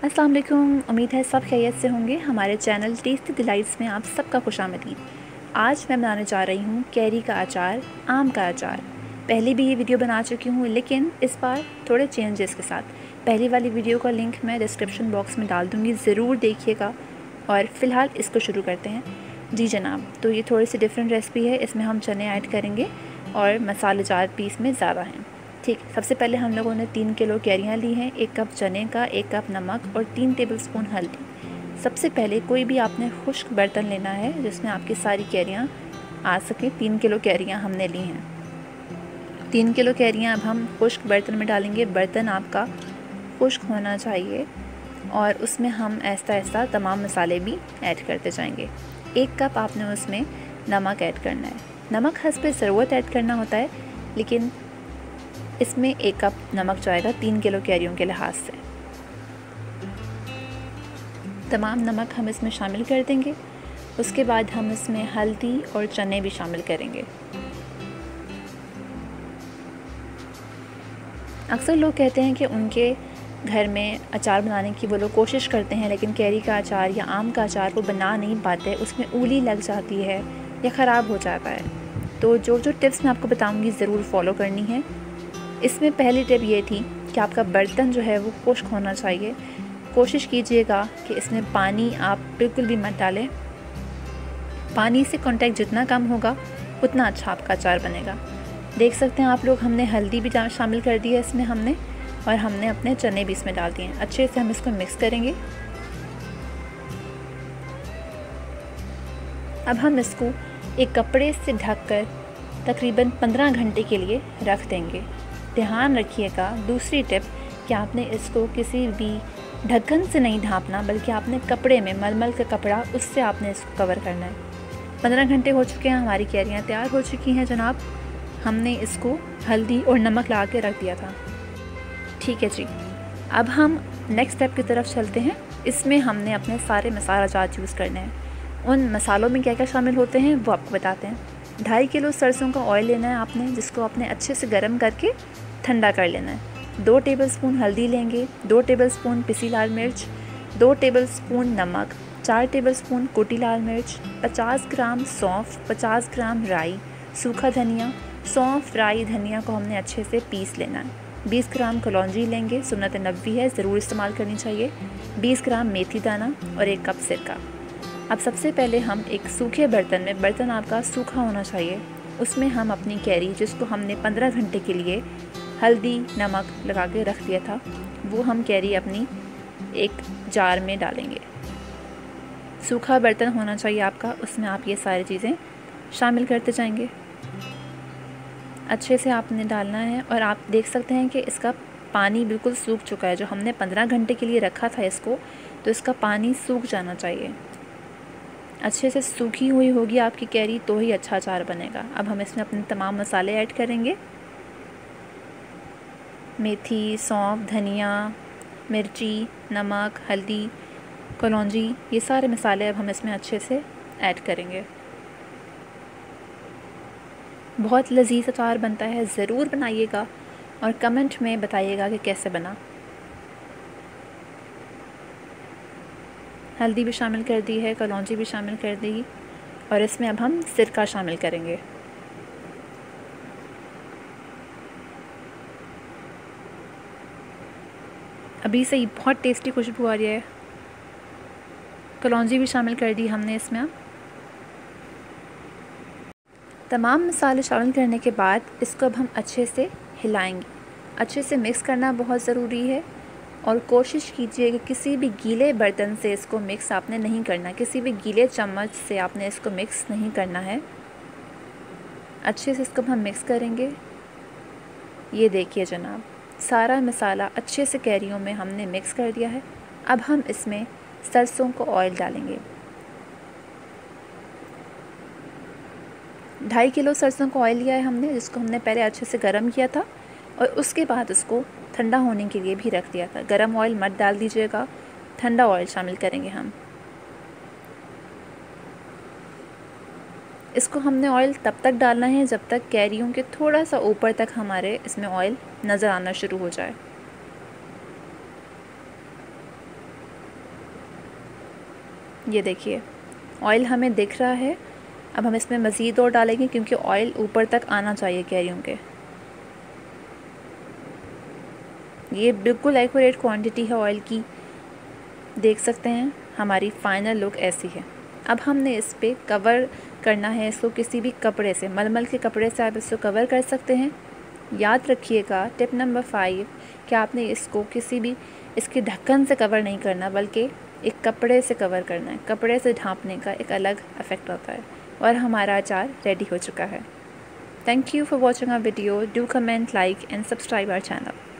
अस्सलाम वालेकुम। उम्मीद है सब खैरियत से होंगे। हमारे चैनल टेस्टी डिलाइट्स में आप सबका खुशामदीद। आज मैं बनाने जा रही हूँ कैरी का अचार, आम का अचार। पहले भी ये वीडियो बना चुकी हूँ, लेकिन इस बार थोड़े चेंजेस के साथ। पहली वाली वीडियो का लिंक मैं डिस्क्रिप्शन बॉक्स में डाल दूँगी, ज़रूर देखिएगा। और फ़िलहाल इसको शुरू करते हैं। जी जनाब, तो ये थोड़ी सी डिफरेंट रेसिपी है। इसमें हम चने ऐड करेंगे और मसालेदार पीस में ज़्यादा हैं। ठीक, सबसे पहले हम लोगों ने 3 किलो कैरियाँ ली हैं, 1 कप चने का, 1 कप नमक और 3 टेबलस्पून हल्दी। सबसे पहले कोई भी आपने खुश्क बर्तन लेना है जिसमें आपकी सारी कैरियाँ आ सके। 3 किलो कैरियाँ हमने ली हैं। 3 किलो कैरियाँ अब हम खुश्क बर्तन में डालेंगे। बर्तन आपका खुश्क होना चाहिए और उसमें हम ऐसा ऐसा तमाम मसाले भी ऐड करते जाएंगे। 1 कप आपने उसमें नमक ऐड करना है। नमक हस्ब ज़रूरत ऐड करना होता है, लेकिन इसमें 1 कप नमक जाएगा 3 किलो कैरियों के लिहाज से। तमाम नमक हम इसमें शामिल कर देंगे। उसके बाद हम इसमें हल्दी और चने भी शामिल करेंगे। अक्सर लोग कहते हैं कि उनके घर में अचार बनाने की वो लोग कोशिश करते हैं, लेकिन कैरी का अचार या आम का अचार वो बना नहीं पाते, उसमें ऊली लग जाती है या ख़राब हो जाता है। तो जो टिप्स मैं आपको बताऊंगी ज़रूर फॉलो करनी है। इसमें पहली टिप ये थी कि आपका बर्तन जो है वो खुश्क होना चाहिए। कोशिश कीजिएगा कि इसमें पानी आप बिल्कुल भी मत डालें। पानी से कांटेक्ट जितना कम होगा उतना अच्छा आपका अचार बनेगा। देख सकते हैं आप लोग, हमने हल्दी भी शामिल कर दी है इसमें हमने, और हमने अपने चने भी इसमें डाल दिए हैं। अच्छे से हम इसको मिक्स करेंगे। अब हम इसको एक कपड़े से ढककर तकरीबन 15 घंटे के लिए रख देंगे। ध्यान रखिएगा, दूसरी टिप, कि आपने इसको किसी भी ढक्कन से नहीं ढाँपना, बल्कि आपने कपड़े में, मलमल का कपड़ा, उससे आपने इसको कवर करना है। 15 घंटे हो चुके हैं, हमारी कैरियाँ तैयार हो चुकी हैं जनाब। हमने इसको हल्दी और नमक लगा के रख दिया था। ठीक है जी, अब हम नेक्स्ट स्टेप की तरफ चलते हैं। इसमें हमने अपने सारे मसाला जात यूज़ करने हैं। उन मसालों में क्या क्या शामिल होते हैं वो आपको बताते हैं। 2.5 किलो सरसों का ऑयल लेना है आपने, जिसको आपने अच्छे से गर्म करके ठंडा कर लेना है। 2 टेबलस्पून हल्दी लेंगे, 2 टेबलस्पून पिसी लाल मिर्च, 2 टेबलस्पून नमक, 4 टेबलस्पून कुटी लाल मिर्च, 50 ग्राम सौंफ, 50 ग्राम राई, सूखा धनिया। सौंफ, राई, धनिया को हमने अच्छे से पीस लेना है। 20 ग्राम कलौंजी लेंगे, सुन्नत नबवी है, ज़रूर इस्तेमाल करनी चाहिए। 20 ग्राम मेथी दाना और 1 कप सिरका। अब सबसे पहले हम एक सूखे बर्तन में, बर्तन आपका सूखा होना चाहिए, उसमें हम अपनी कैरी, जिसको हमने 15 घंटे के लिए हल्दी नमक लगा के रख दिया था, वो हम कैरी अपनी एक जार में डालेंगे। सूखा बर्तन होना चाहिए आपका, उसमें आप ये सारी चीज़ें शामिल करते जाएंगे। अच्छे से आपने डालना है और आप देख सकते हैं कि इसका पानी बिल्कुल सूख चुका है। जो हमने 15 घंटे के लिए रखा था इसको, तो इसका पानी सूख जाना चाहिए। अच्छे से सूखी हुई होगी आपकी कैरी तो ही अच्छा अचार बनेगा। अब हम इसमें अपने तमाम मसाले ऐड करेंगे। मेथी, सौंफ, धनिया, मिर्ची, नमक, हल्दी, कलौंजी, ये सारे मसाले अब हम इसमें अच्छे से ऐड करेंगे। बहुत लजीज अचार बनता है, ज़रूर बनाइएगा और कमेंट में बताइएगा कि कैसे बना। हल्दी भी शामिल कर दी है, कलौंजी भी शामिल कर दी, और इसमें अब हम सिरका शामिल करेंगे। अभी से ही बहुत टेस्टी खुशबू आ रही है। कलौंजी भी शामिल कर दी हमने इसमें। अब तमाम मसाले शामिल करने के बाद इसको अब हम अच्छे से हिलाएंगे। अच्छे से मिक्स करना बहुत ज़रूरी है और कोशिश कीजिए कि किसी भी गीले बर्तन से इसको मिक्स आपने नहीं करना, किसी भी गीले चम्मच से आपने इसको मिक्स नहीं करना है। अच्छे से इसको हम मिक्स करेंगे। ये देखिए जनाब, सारा मसाला अच्छे से कैरियों में हमने मिक्स कर दिया है। अब हम इसमें सरसों को ऑयल डालेंगे। 2.5 किलो सरसों का ऑयल लिया है हमने, जिसको हमने पहले अच्छे से गर्म किया था और उसके बाद उसको ठंडा होने के लिए भी रख दिया था। गरम ऑयल मत डाल दीजिएगा, ठंडा ऑयल शामिल करेंगे हम। इसको हमने ऑयल तब तक डालना है जब तक कैरियों के थोड़ा सा ऊपर तक हमारे इसमें ऑयल नज़र आना शुरू हो जाए। ये देखिए ऑयल हमें दिख रहा है। अब हम इसमें मज़ीद और डालेंगे क्योंकि ऑयल ऊपर तक आना चाहिए कैरियों के। ये बिल्कुल एक्यूरेट क्वांटिटी है ऑयल की, देख सकते हैं। हमारी फाइनल लुक ऐसी है। अब हमने इस पे कवर करना है इसको किसी भी कपड़े से, मलमल के कपड़े से आप इसको कवर कर सकते हैं। याद रखिएगा टिप नंबर 5 कि आपने इसको किसी भी इसके ढक्कन से कवर नहीं करना, बल्कि एक कपड़े से कवर करना है। कपड़े से ढाँपने का एक अलग इफ़ेक्ट होता है। और हमारा अचार रेडी हो चुका है। Thank you for watching our video. Do comment, like and subscribe our channel.